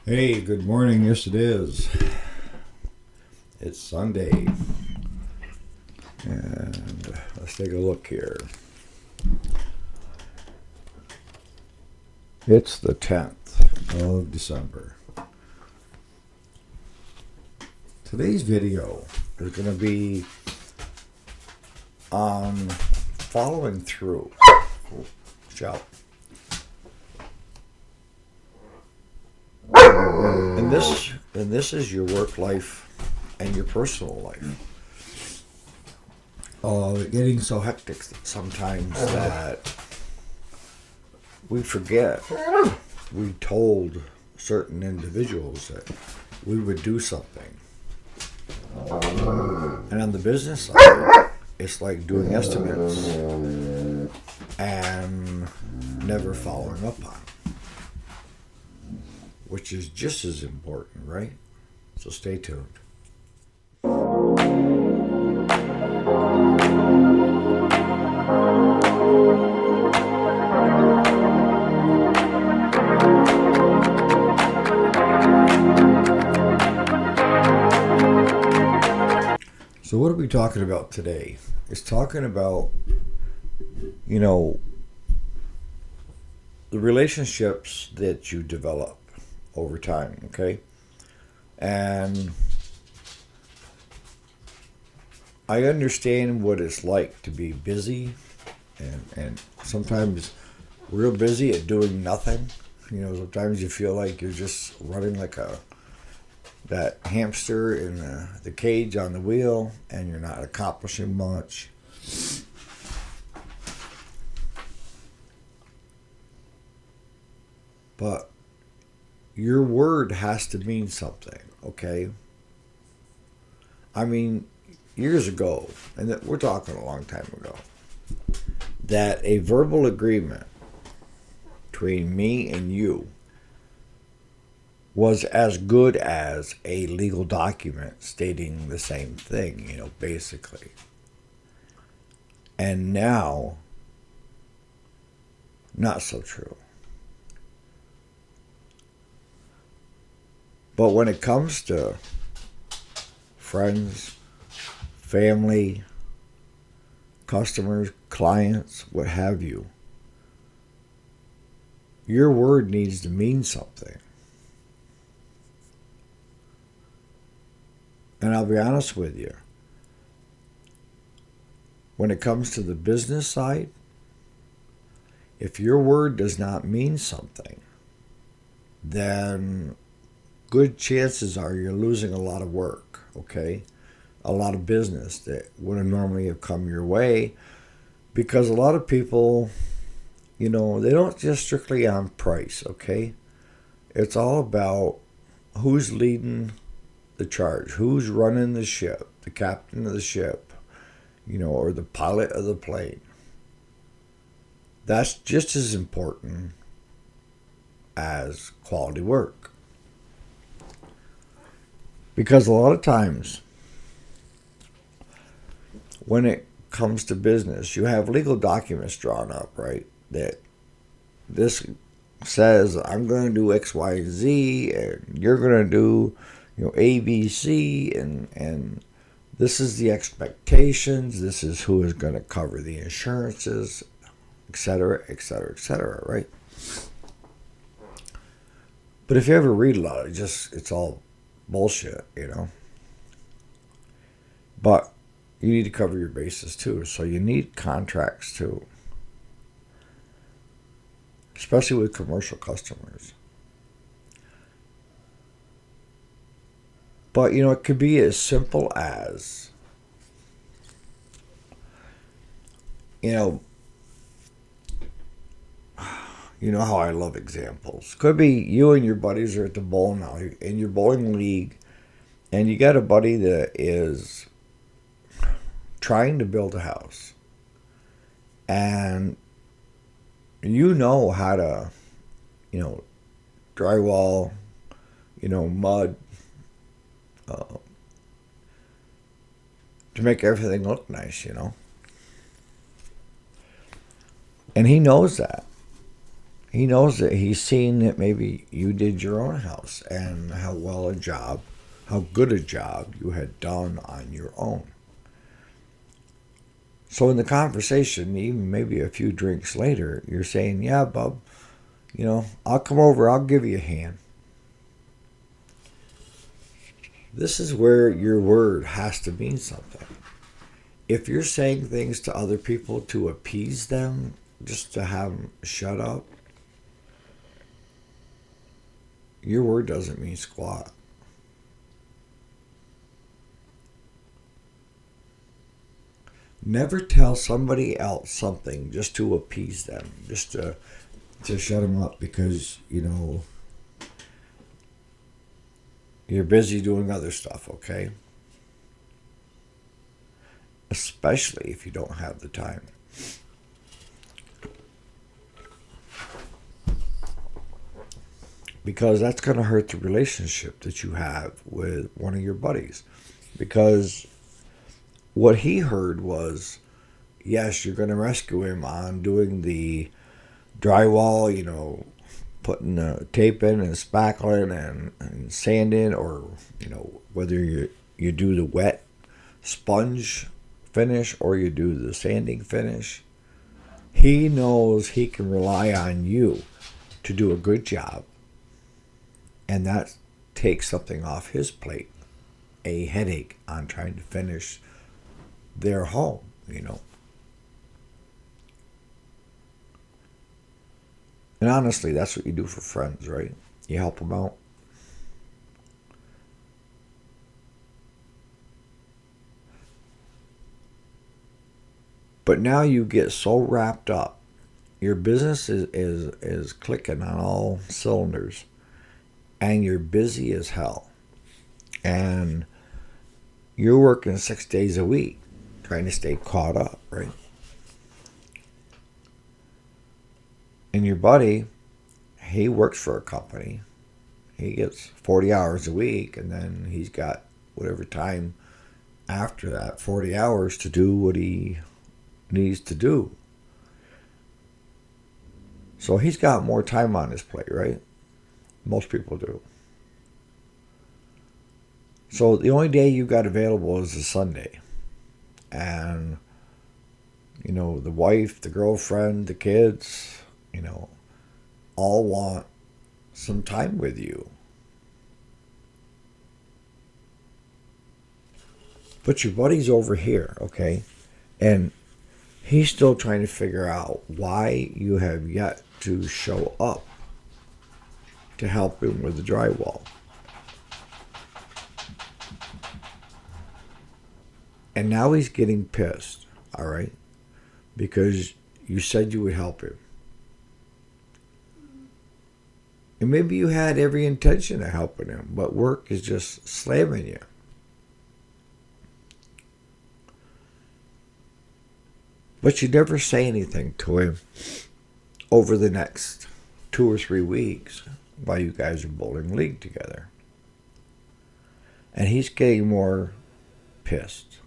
Hey, good morning. Yes, it is. It's Sunday. And let's take a look here. It's the 10th of December. Today's video is going to be on following through. Shout. And this is your work life and your personal life. Getting so hectic sometimes that we forget we told certain individuals that we would do something. And on the business side, it's like doing estimates and never following up on it, which is just as important, right? So stay tuned. So what are we talking about today? It's talking about, the relationships that you develop over time, okay? And I understand what it's like to be busy and sometimes real busy at doing nothing. Sometimes you feel like you're just running like that hamster in the cage on the wheel, and you're not accomplishing much. But your word has to mean something, okay? I mean, years ago, and we're talking a long time ago, that a verbal agreement between me and you was as good as a legal document stating the same thing, basically. And now, not so true. But when it comes to friends, family, customers, clients, what have you, your word needs to mean something. And I'll be honest with you, when it comes to the business side, if your word does not mean something, then good chances are you're losing a lot of work, okay? A lot of business that would have normally have come your way, because a lot of people, they don't just strictly on price, okay? It's all about who's leading the charge, who's running the ship, the captain of the ship, or the pilot of the plane. That's just as important as quality work. Because a lot of times, when it comes to business, you have legal documents drawn up, right? That this says, I'm going to do X, Y, and Z, and you're going to do, A, B, C, and this is the expectations. This is who is going to cover the insurances, etc., etc., etc., right? But if you ever read a lot, it's all bullshit, But you need to cover your bases too, so you need contracts too, especially with commercial customers. But it could be as simple as, how I love examples. Could be you and your buddies are at the bowling alley in your bowling league, and you got a buddy that is trying to build a house, and you know how to, drywall, mud, to make everything look nice. And he knows that. He knows that he's seen that maybe you did your own house and how good a job you had done on your own. So in the conversation, even maybe a few drinks later, you're saying, yeah, bub, I'll come over, I'll give you a hand. This is where your word has to mean something. If you're saying things to other people to appease them, just to have them shut up, your word doesn't mean squat. Never tell somebody else something just to appease them, just to shut them up because, you're busy doing other stuff, okay? Especially if you don't have the time. Because that's going to hurt the relationship that you have with one of your buddies. Because what he heard was, yes, you're going to rescue him on doing the drywall, putting the tape in and spackling and sanding, or, whether you do the wet sponge finish or you do the sanding finish. He knows he can rely on you to do a good job. And that takes something off his plate, a headache on trying to finish their home, And honestly, that's what you do for friends, right? You help them out. But now you get so wrapped up. Your business is clicking on all cylinders. And you're busy as hell. And you're working 6 days a week trying to stay caught up, right? And your buddy, he works for a company. He gets 40 hours a week, and then he's got whatever time after that 40 hours to do what he needs to do. So he's got more time on his plate, right? Most people do. So the only day you got available is a Sunday. And, the wife, the girlfriend, the kids, all want some time with you. But your buddy's over here, okay? And he's still trying to figure out why you have yet to show up to help him with the drywall. And now he's getting pissed, all right? Because you said you would help him. And maybe you had every intention of helping him, but work is just slamming you. But you never say anything to him over the next 2 or 3 weeks while you guys are bowling league together. And he's getting more pissed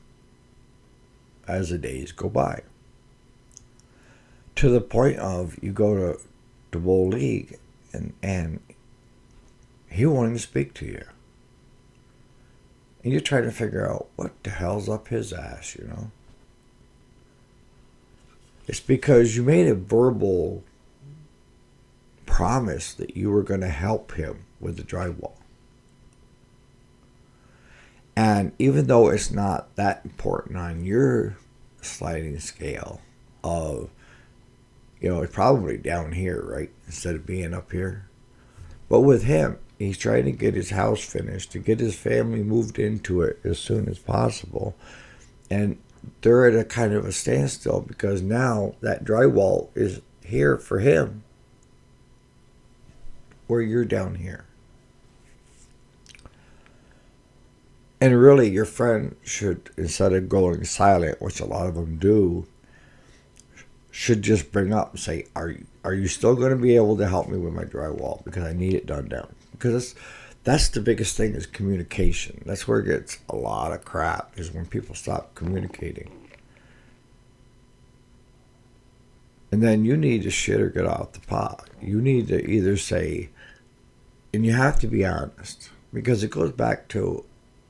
as the days go by. To the point of you go to bowl league and he won't speak to you. And you're trying to figure out what the hell's up his ass, It's because you made a verbal promise that you were going to help him with the drywall. And even though it's not that important on your sliding scale of, it's probably down here, right? Instead of being up here. But with him, he's trying to get his house finished, to get his family moved into it as soon as possible. And they're at a kind of a standstill because now that drywall is here for him where you're down here. And really, your friend should, instead of going silent, which a lot of them do, should just bring up and say, are you still going to be able to help me with my drywall? Because I need it done down. Because that's the biggest thing is communication. That's where it gets a lot of crap, is when people stop communicating. And then you need to shit or get off the pot. You need to either say, and you have to be honest, because it goes back to,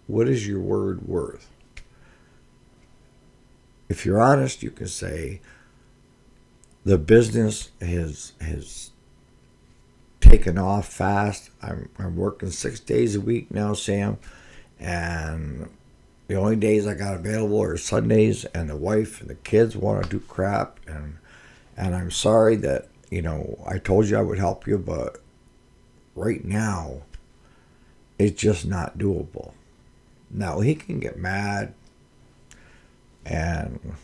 what is your word worth? If you're honest, you can say, the business has taken off fast. I'm working 6 days a week now, Sam, and the only days I got available are Sundays, and the wife and the kids want to do crap, and I'm sorry that, I told you I would help you, but right now it's just not doable. Now, he can get mad and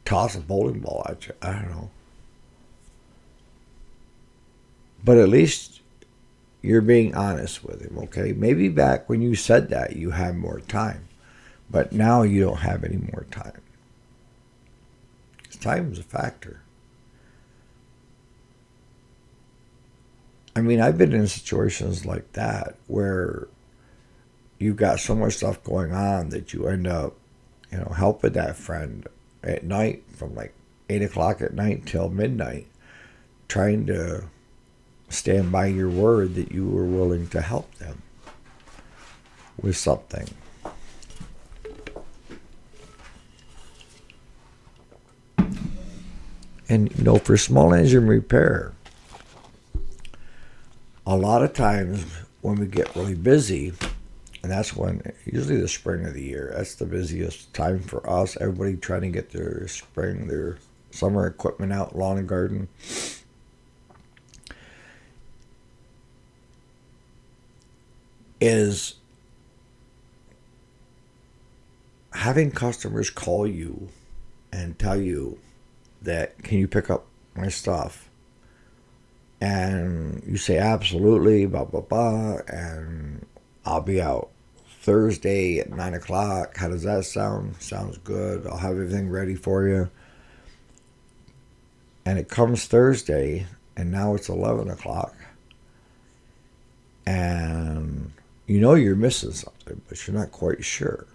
toss a bowling ball at you. I don't know. But at least you're being honest with him, okay? Maybe back when you said that, you had more time. But now you don't have any more time. Time is a factor. I mean, I've been in situations like that where you've got so much stuff going on that you end up, helping that friend at night from like 8 o'clock at night till midnight, trying to stand by your word that you were willing to help them with something. And, for small engine repair, a lot of times when we get really busy, and that's when, usually the spring of the year, that's the busiest time for us. Everybody trying to get their summer equipment out, lawn and garden. Is having customers call you and tell you that, can you pick up my stuff? And you say, absolutely, blah, blah, blah, and I'll be out Thursday at 9 o'clock. How does that sound? Sounds good. I'll have everything ready for you. And it comes Thursday, and now it's 11 o'clock. And you're missing something, but you're not quite sure.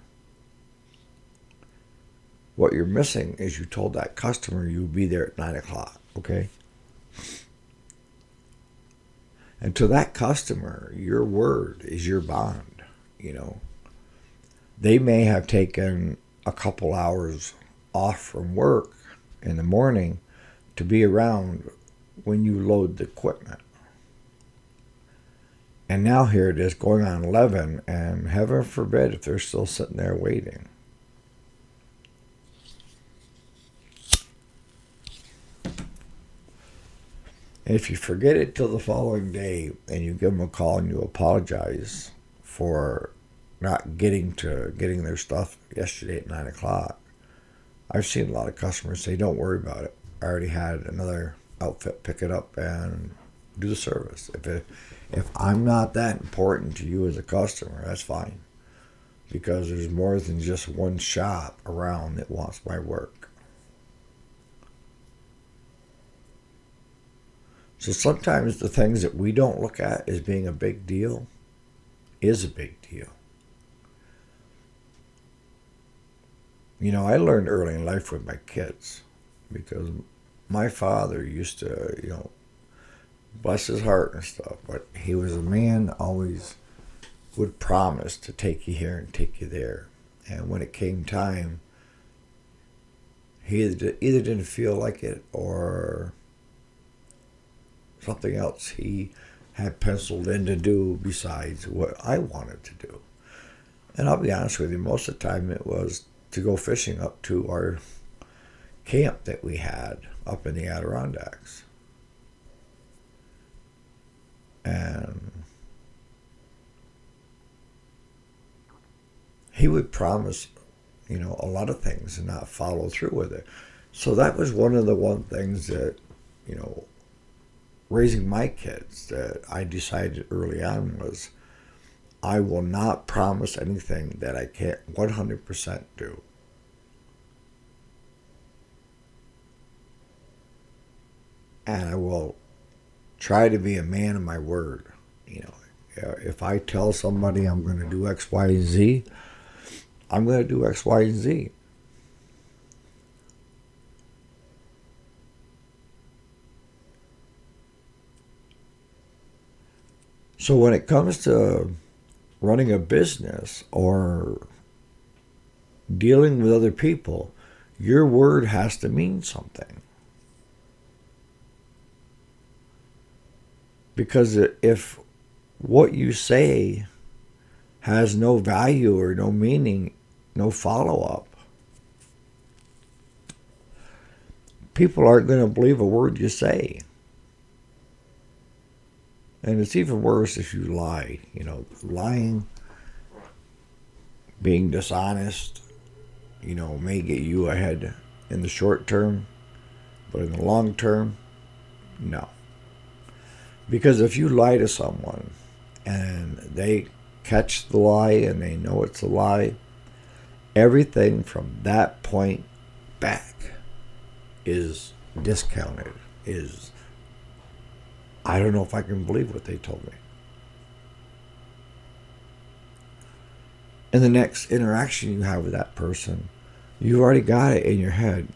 What you're missing is you told that customer you'll be there at 9 o'clock, okay? And to that customer, your word is your bond, They may have taken a couple hours off from work in the morning to be around when you load the equipment. And now here it is going on 11, and heaven forbid if they're still sitting there waiting. And if you forget it till the following day and you give them a call and you apologize for not getting their stuff yesterday at 9 o'clock, I've seen a lot of customers say, don't worry about it. I already had another outfit pick it up and do the service. If I'm not that important to you as a customer, that's fine. Because there's more than just one shop around that wants my work. So sometimes the things that we don't look at as being a big deal is a big deal. I learned early in life with my kids, because my father used to, bless his heart and stuff, but he was a man always would promise to take you here and take you there. And when it came time, he either didn't feel like it or something else he had penciled in to do besides what I wanted to do. And I'll be honest with you, most of the time it was to go fishing up to our camp that we had up in the Adirondacks. And he would promise, a lot of things and not follow through with it. So that was one of the things that, raising my kids, that I decided early on was, I will not promise anything that I can't 100% do. And I will try to be a man of my word. If I tell somebody I'm going to do X, Y, and Z, I'm going to do X, Y, and Z. So when it comes to running a business or dealing with other people, your word has to mean something. Because if what you say has no value or no meaning, no follow-up, people aren't going to believe a word you say. And it's even worse if you lie. Lying, being dishonest, may get you ahead in the short term, but in the long term, no. Because if you lie to someone and they catch the lie and they know it's a lie, everything from that point back is discounted, I don't know if I can believe what they told me. In the next interaction you have with that person, you've already got it in your head.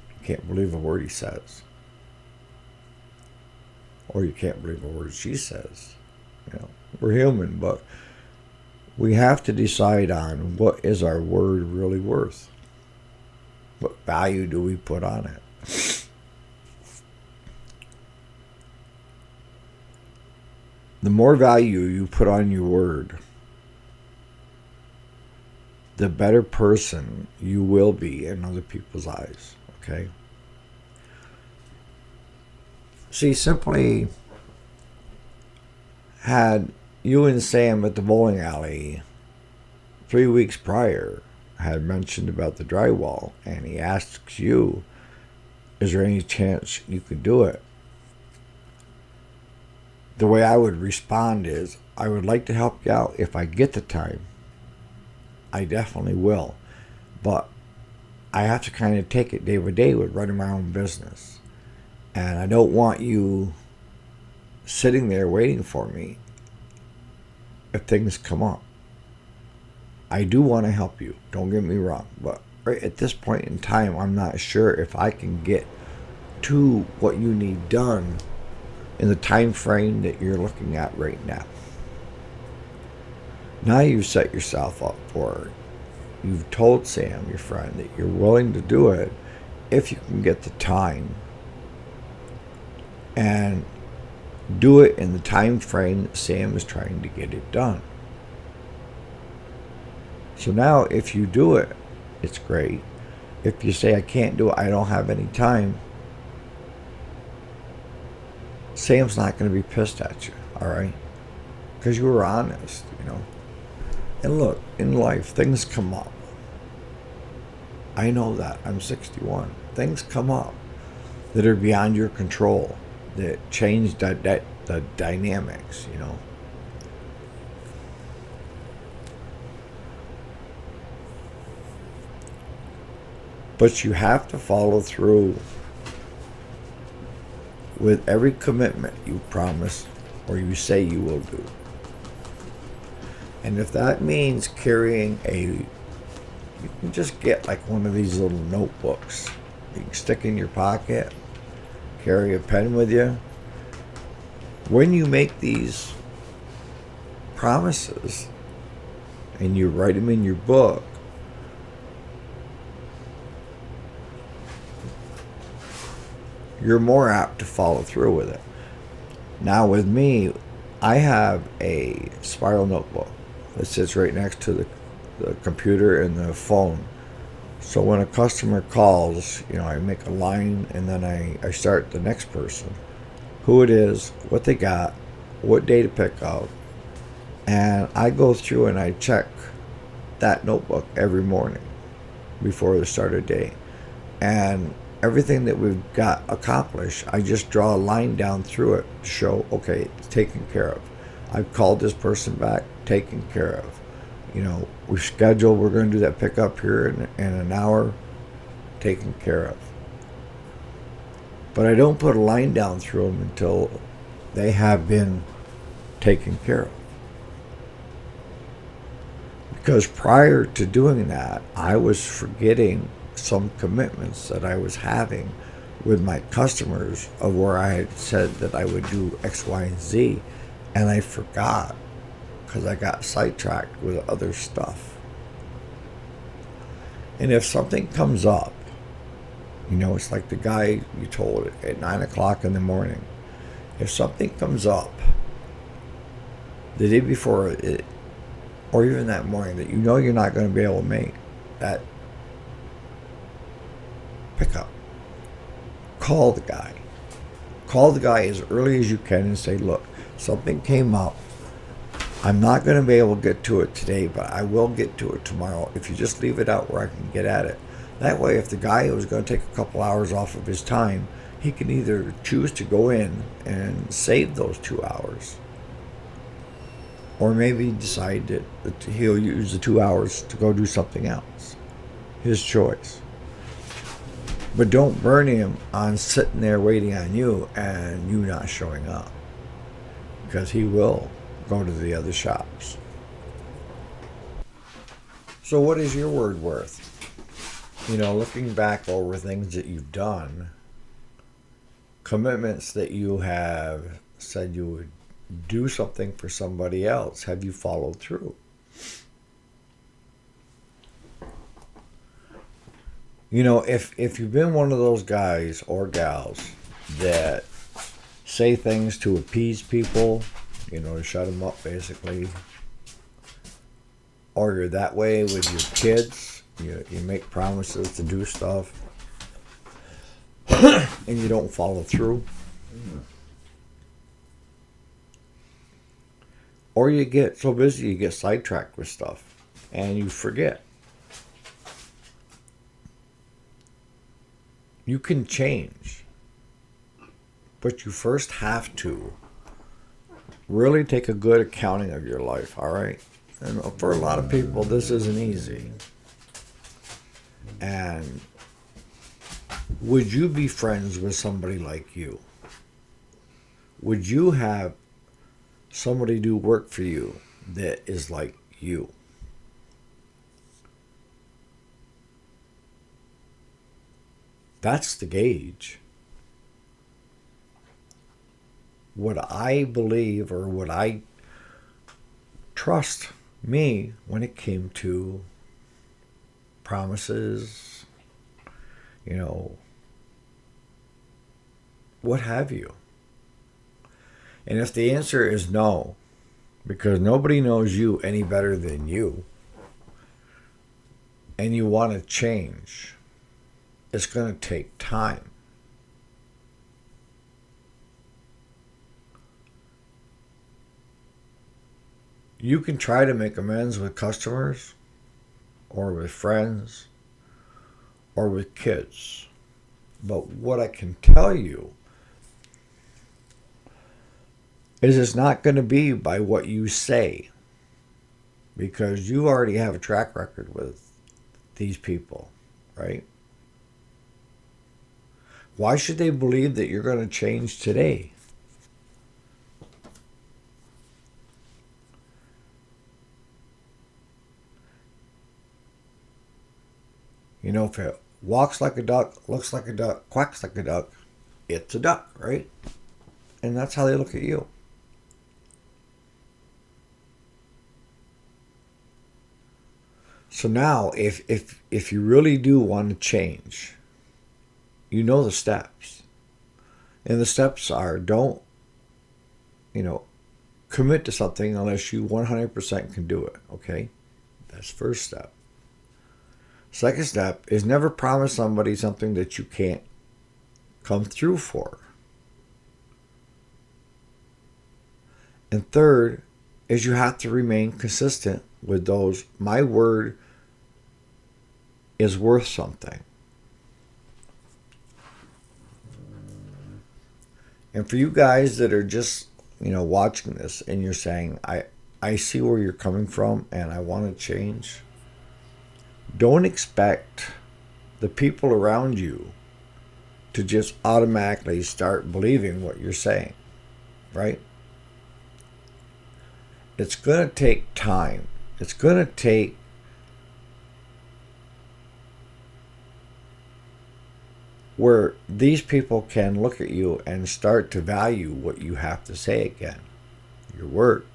You can't believe a word he says. Or you can't believe a word she says. We're human, but we have to decide on what is our word really worth. What value do we put on it? The more value you put on your word, the better person you will be in other people's eyes, okay? See, simply had you and Sam at the bowling alley 3 weeks prior had mentioned about the drywall, and he asks you, is there any chance you could do it? The way I would respond is, I would like to help you out if I get the time. I definitely will. But I have to kind of take it day by day with running my own business. And I don't want you sitting there waiting for me if things come up. I do want to help you, don't get me wrong. But right at this point in time, I'm not sure if I can get to what you need done in the time frame that you're looking at right now. Now you've set yourself up for it. You've told Sam, your friend, that you're willing to do it if you can get the time and do it in the time frame that Sam is trying to get it done. So now if you do it, it's great. If you say, I can't do it, I don't have any time, Sam's not going to be pissed at you, all right? Because you were honest, And look, in life, things come up. I know that. I'm 61. Things come up that are beyond your control, that change the dynamics, But you have to follow through with every commitment you promise or you say you will do. And if that means carrying you can just get like one of these little notebooks you can stick in your pocket, carry a pen with you. When you make these promises and you write them in your book, you're more apt to follow through with it. Now with me, I have a spiral notebook that sits right next to the computer and the phone. So when a customer calls, I make a line and then I start the next person. Who it is, what they got, what day to pick up. And I go through and I check that notebook every morning before the start of the day. And everything that we've got accomplished, I just draw a line down through it to show, okay, it's taken care of. I've called this person back, taken care of. We've scheduled, we're going to do that pickup here in an hour, taken care of. But I don't put a line down through them until they have been taken care of. Because prior to doing that, I was forgetting some commitments that I was having with my customers of where I had said that I would do X, Y, and Z. And I forgot because I got sidetracked with other stuff. And if something comes up, it's like the guy you told at 9 o'clock in the morning. If something comes up the day before it, or even that morning, that you're not going to be able to make, that pickup. Call the guy. Call the guy as early as you can and say, look, something came up. I'm not going to be able to get to it today, but I will get to it tomorrow if you just leave it out where I can get at it. That way, if the guy was going to take a couple hours off of his time, he can either choose to go in and save those 2 hours, or maybe decide that he'll use the 2 hours to go do something else. His choice. But don't burn him on sitting there waiting on you and you not showing up, because he will go to the other shops. So what is your word worth? Looking back over things that you've done, commitments that you have said you would do something for somebody else, have you followed through? If you've been one of those guys or gals that say things to appease people, to shut them up basically, or you're that way with your kids, you make promises to do stuff and you don't follow through, or you get so busy you get sidetracked with stuff and you forget. You can change, but you first have to really take a good accounting of your life, all right? And for a lot of people, this isn't easy. And would you be friends with somebody like you? Would you have somebody do work for you that is like you? That's the gauge. Would I believe, or would I trust me when it came to promises, what have you? And if the answer is no, because nobody knows you any better than you, and you want to change, it's going to take time. You can try to make amends with customers, or with friends, or with kids. But what I can tell you is it's not going to be by what you say, because you already have a track record with these people, right? Why should they believe that you're going to change today? If it walks like a duck, looks like a duck, quacks like a duck, it's a duck, right? And that's how they look at you. So now, if you really do want to change, the steps. And the steps are, don't, commit to something unless you 100% can do it, okay? That's first step. Second step is never promise somebody something that you can't come through for. And third is you have to remain consistent with those, my word is worth something. And for you guys that are just, watching this and you're saying, I see where you're coming from and I want to change. Don't expect the people around you to just automatically start believing what you're saying, right? It's going to take time. It's going to take where these people can look at you and start to value what you have to say again. your work.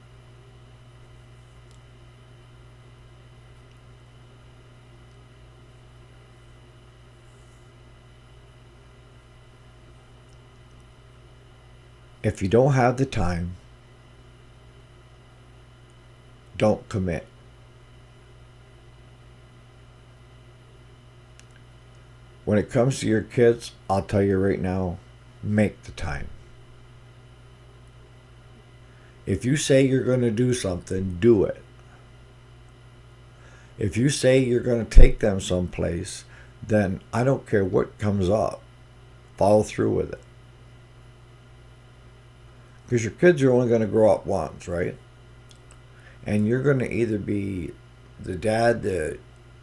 If you don't have the time, don't commit. When it comes to your kids, I'll tell you right now, make the time. If you say you're going to do something, do it. If you say you're going to take them someplace, then I don't care what comes up. Follow through with it. Because your kids are only going to grow up once, right? And you're going to either be the dad that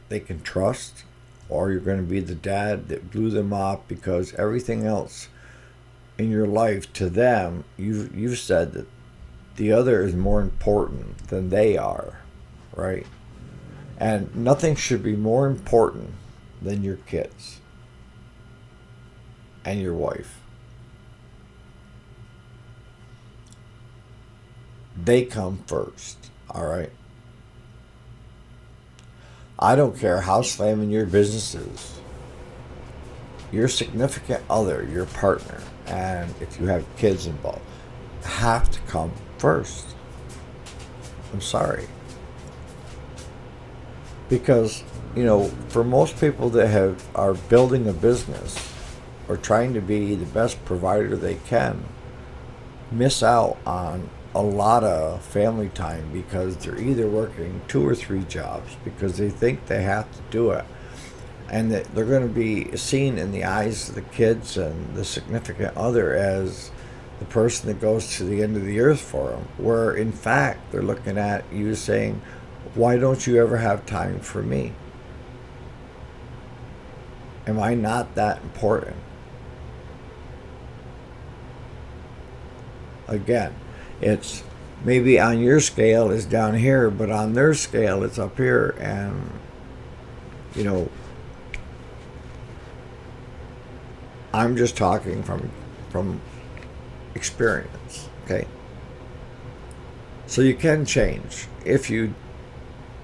they can trust, or you're going to be the dad that blew them off because everything else in your life to them, you've said that the other is more important than they are, right? And nothing should be more important than your kids and your wife. They come first, all right? I don't care how slamming your business is. Your significant other, your partner, and if you have kids involved, have to come first. I'm sorry. Because, for most people that are building a business or trying to be the best provider they can, miss out on a lot of family time because they're either working 2 or 3 jobs because they think they have to do it, and that they're going to be seen in the eyes of the kids and the significant other as the person that goes to the end of the earth for them, where in fact they're looking at you saying, why don't you ever have time for me? Am I not that important? Again, it's maybe on your scale is down here, but on their scale it's up here. And I'm just talking from experience, okay? So you can change if you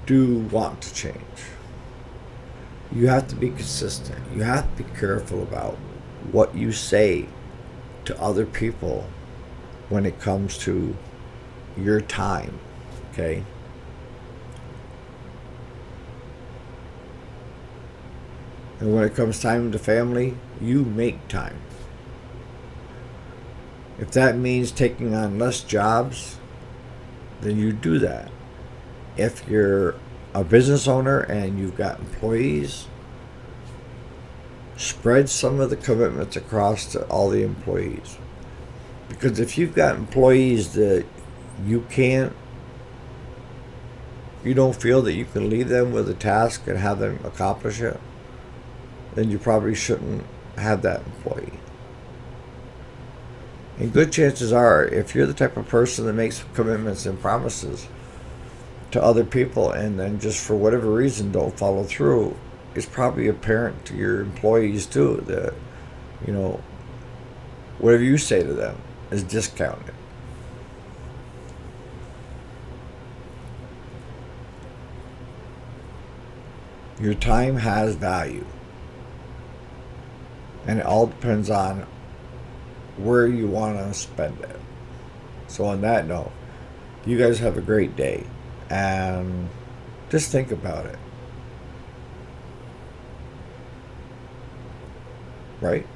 do want to change. You have to be consistent. You have to be careful about what you say to other people when it comes to your time, okay? And when it comes time to family, you make time. If that means taking on less jobs, then you do that. If you're a business owner and you've got employees, spread some of the commitments across to all the employees. Because if you've got employees that you don't feel that you can leave them with a task and have them accomplish it, then you probably shouldn't have that employee. And good chances are, if you're the type of person that makes commitments and promises to other people and then just for whatever reason don't follow through, it's probably apparent to your employees too that, whatever you say to them is discounted. Your time has value. And it all depends on where you want to spend it. So on that note, you guys have a great day. And just think about it. Right?